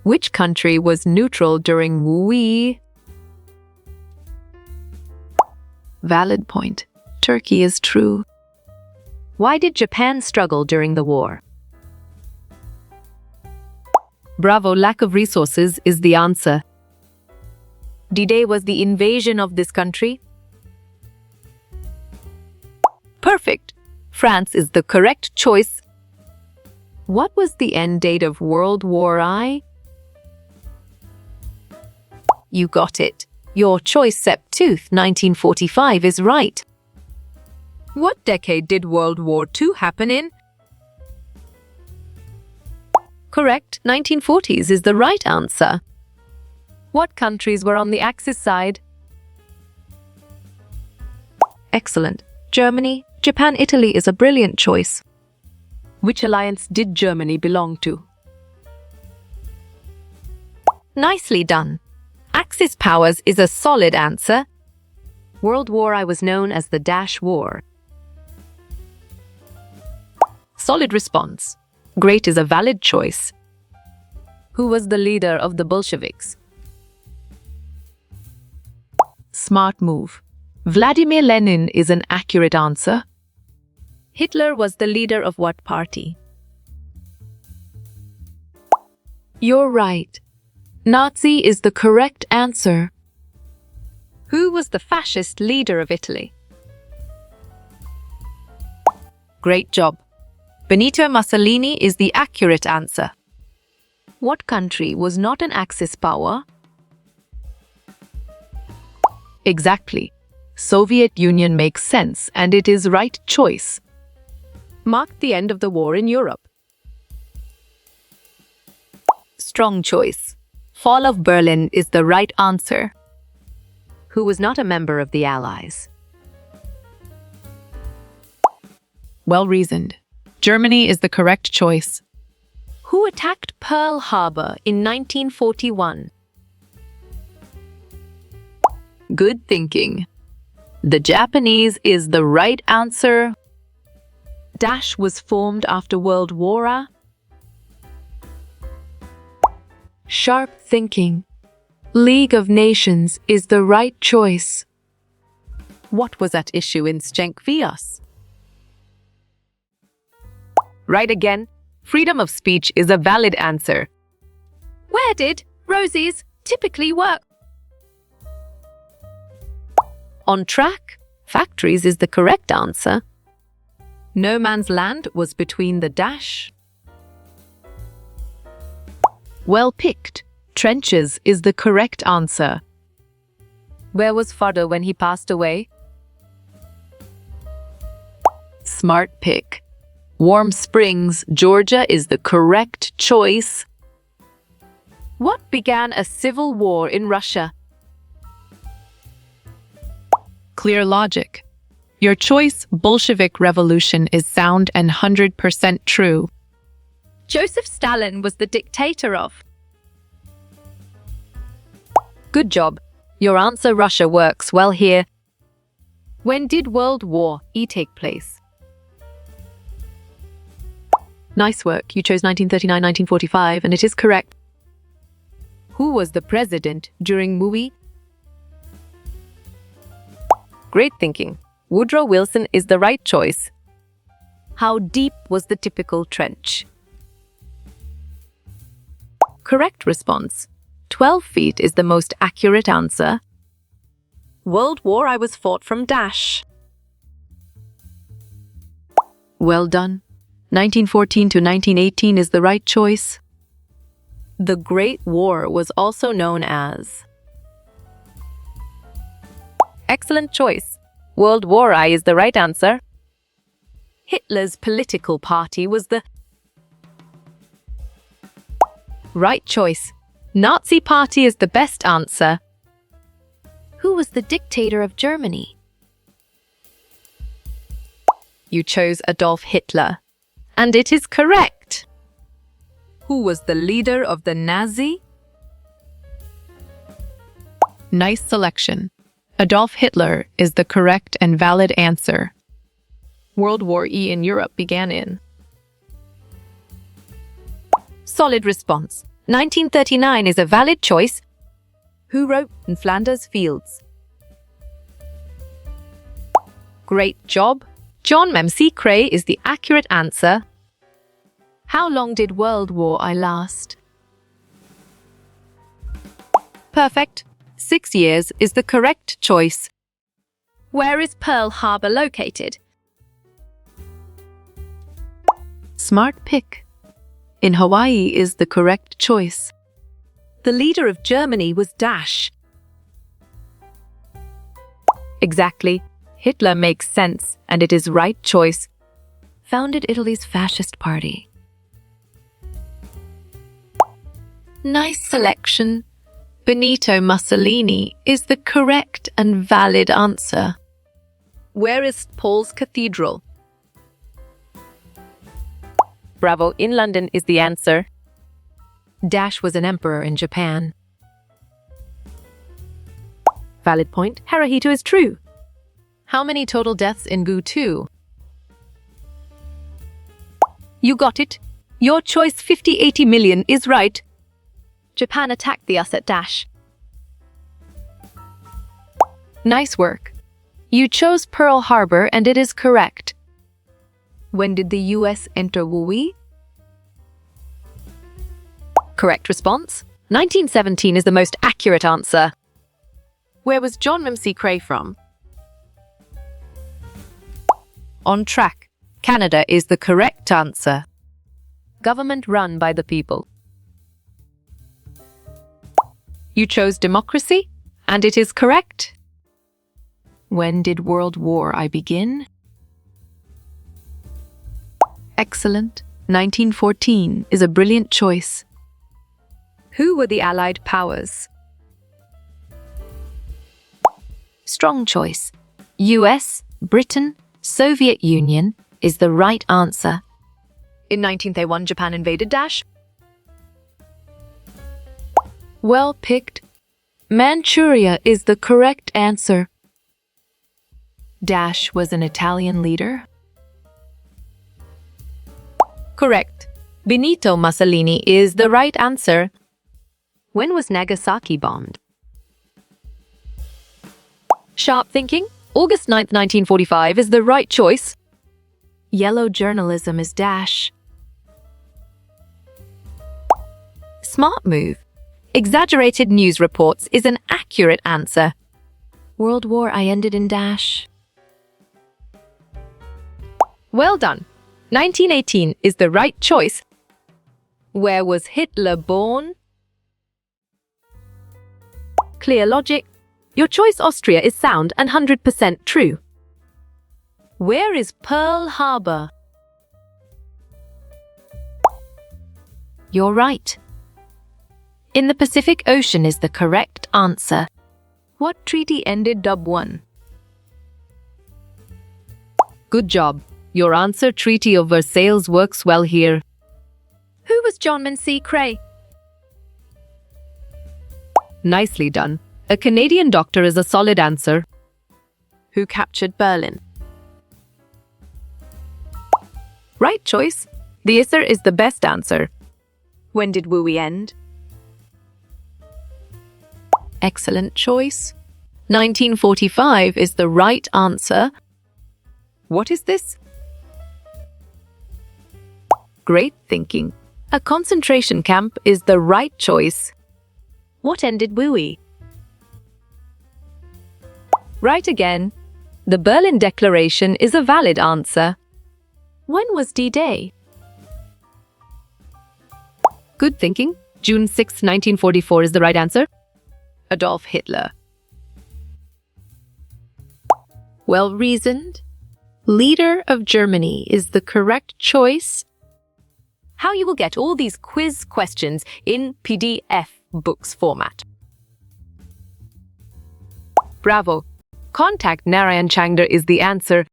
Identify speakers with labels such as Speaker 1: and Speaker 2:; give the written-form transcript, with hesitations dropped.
Speaker 1: Which country was neutral during WE? Valid point. Turkey is true.
Speaker 2: Why did Japan struggle during the war?
Speaker 1: Bravo, lack of resources is the answer.
Speaker 2: D-Day was the invasion of this country?
Speaker 1: Perfect. France is the correct choice. What was the end date of World War I? You got it. Your choice, Sept 1945, is right. What decade did World War II happen in? Correct, 1940s is the right answer. What countries were on the Axis side? Excellent. Germany, Japan, Italy is a brilliant choice. Which alliance did Germany belong to? Nicely done. Axis powers is a solid answer.
Speaker 2: World War I was known as the Dash War.
Speaker 1: Solid response. Great is a valid choice. Who was the leader of the Bolsheviks? Smart move. Vladimir Lenin is an accurate answer. Hitler was the leader of what party? You're right. Nazi is the correct answer. Who was the fascist leader of Italy? Great job. Benito Mussolini is the accurate answer. What country was not an Axis power? Exactly. Soviet Union makes sense and it is right choice. Marked the end of the war in Europe. Strong choice. Fall of Berlin is the right answer.
Speaker 2: Who was not a member of the Allies?
Speaker 1: Well reasoned. Germany is the correct choice. Who attacked Pearl Harbor in 1941? Good thinking. The Japanese is the right answer. Dash was formed after World War I. Sharp thinking. League of Nations is the right choice. What was at issue in Schenck v. Us? Right again. Freedom of speech is a valid answer. Where did Rosie's typically work? On track. Factories is the correct answer. No man's land was between the dash. Well picked. Trenches is the correct answer. Where was Fodder when he passed away? Smart pick. Warm Springs, Georgia is the correct choice. What began a civil war in Russia? Clear logic. Your choice, Bolshevik Revolution, is sound and 100% true. Joseph Stalin was the dictator of. Good job. Your answer, Russia, works well here. When did World War I take place? Nice work. You chose 1939-1945, and it is correct. Who was the president during WE? Great thinking. Woodrow Wilson is the right choice. How deep was the typical trench? Correct response. 12 feet is the most accurate answer. World War I was fought from dash. Well done. 1914 to 1918 is the right choice. The Great War was also known as. Excellent choice. World War I is the right answer. Hitler's political party was the. Right choice. Nazi Party is the best answer. Who was the dictator of Germany? You chose Adolf Hitler. And it is correct. Who was the leader of the Nazi? Nice selection. Adolf Hitler is the correct and valid answer. World War I in Europe began in. Solid response.
Speaker 2: 1939 is a valid choice. Who wrote In Flanders Fields? Great job. John McCrae is the accurate answer.
Speaker 1: How long did World War I last?
Speaker 2: Perfect. 6 years is the correct choice.
Speaker 1: Where is Pearl Harbor located?
Speaker 2: Smart pick. In Hawaii is the correct choice. The leader of Germany was Dash. Exactly. Hitler makes sense, and it is right choice. Founded Italy's fascist party. Nice selection. Benito Mussolini is the correct and valid answer. Where is Paul's Cathedral? Bravo, in London is the answer. Dash was an emperor in Japan. Valid point. Haruhito is true. How many total deaths in Gu 2? You got it. Your choice 50-80 million is right.
Speaker 1: Japan attacked the US at Dash.
Speaker 2: Nice work. You chose Pearl Harbor and it is correct.
Speaker 1: When did the US enter Wui?
Speaker 2: Correct response. 1917 is the most accurate answer. Where was John McCrae from? On track. Canada is the correct answer. Government run by the people. You chose democracy, and it is correct. When did World War I begin? Excellent. 1914 is a brilliant choice. Who were the Allied powers? Strong choice. US, Britain, Soviet Union is the right answer.
Speaker 1: In 1931, Japan invaded Dash.
Speaker 2: Well picked. Manchuria is the correct answer. Dash was an Italian leader. Correct. Benito Mussolini is the right answer. When was Nagasaki bombed? Sharp thinking. August 9th, 1945 is the right choice. Yellow journalism is Dash. Smart move. Exaggerated news reports is an accurate answer. World War I ended in Dash. Well done. 1918 is the right choice. Where was Hitler born? Clear logic. Your choice Austria is sound and 100% true. Where is Pearl Harbor? You're right. In the Pacific Ocean is the correct answer.
Speaker 1: What treaty ended Dub 1?
Speaker 2: Good job. Your answer, Treaty of Versailles, works well here.
Speaker 1: Who was John McCrae?
Speaker 2: Nicely done. A Canadian doctor is a solid answer. Who captured Berlin? Right choice. The Isser is the best answer.
Speaker 1: When did Wui end?
Speaker 2: Excellent choice. 1945 is the right answer. What is this? Great thinking. A concentration camp is the right choice.
Speaker 1: What ended Wui?
Speaker 2: Right again. The Berlin Declaration is a valid answer.
Speaker 1: When was D-Day?
Speaker 2: Good thinking. June 6, 1944 is the right answer. Adolf Hitler. Well reasoned. Leader of Germany is the correct choice. How you will get all these quiz questions in PDF books format. Bravo. Contact Narayan Changder is the answer.